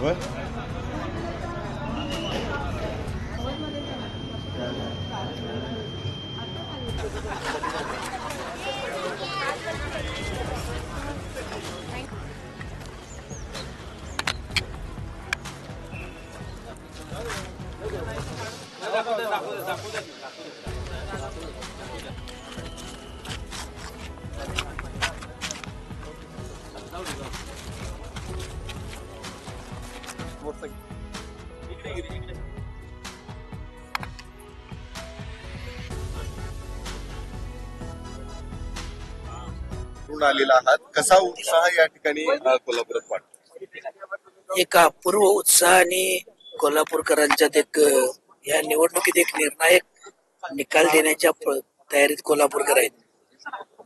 होय. आलेला आहात, कसा उत्साह या ठिकाणी कोल्हापुरात वाटतो? एक अपूर्व उत्साह आणि कोल्हापूरकरांच्यात एक या निवडणुकीत एक निर्णायक निकाल देण्याच्या तयारीत कोल्हापूरकर आहेत.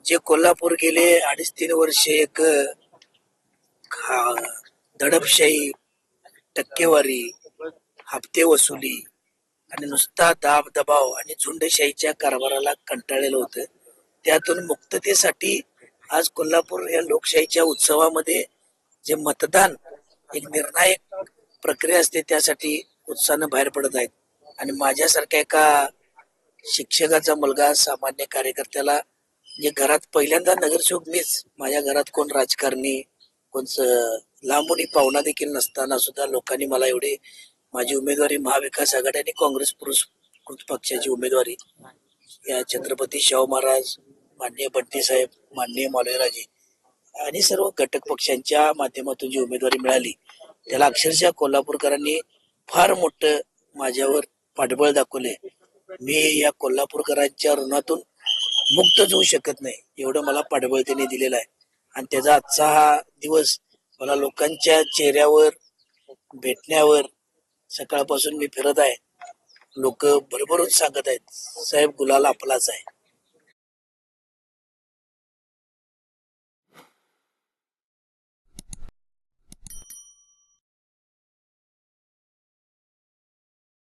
जे कोल्हापूर गेले 2.5-3 वर्षे एक दडपशाही, टक्केवारी, हप्ते वसुली आणि नुसता दाब दबाव आणि झुंडशाहीच्या कारभाराला कंटाळलेलं होतं. त्यातून मुक्ततेसाठी आज कोल्हापूर या लोकशाहीच्या उत्सवामध्ये जे मतदान एक निर्णायक प्रक्रिया असते त्यासाठी उत्साहानं बाहेर पडत आहेत. आणि माझ्यासारख्या एका शिक्षकाचा मुलगा, सामान्य कार्यकर्त्याला, जे घरात पहिल्यांदा नगरसेवक मीच, माझ्या घरात कोण राजकारणी, कोण लांबून पाहुणा देखील नसताना सुद्धा लोकांनी मला एवढी माझी उमेदवारी महाविकास आघाडी आणि काँग्रेस पुरस्कृत पक्षाची उमेदवारी या छत्रपती शाहू महाराज, माननीय बंटी साहेब, माननीय मालवीराजे आणि सर्व घटक पक्षांच्या माध्यमातून जी उमेदवारी मिळाली त्याला अक्षरशः कोल्हापूरकरांनी फार मोठं माझ्यावर पाठबळ दाखवले. मी या कोल्हापूरकरांच्या ऋणातून मुक्तच होऊ शकत नाही, एवढं मला पाठबळ त्यांनी दिलेलं आहे. आणि त्याचा आजचा हा दिवस मला लोकांच्या चेहऱ्यावर भेटण्यावर, सकाळपासून मी फिरत आहे, लोक भरभरून सांगत आहेत, साहेब गुलाल आपलाच आहे.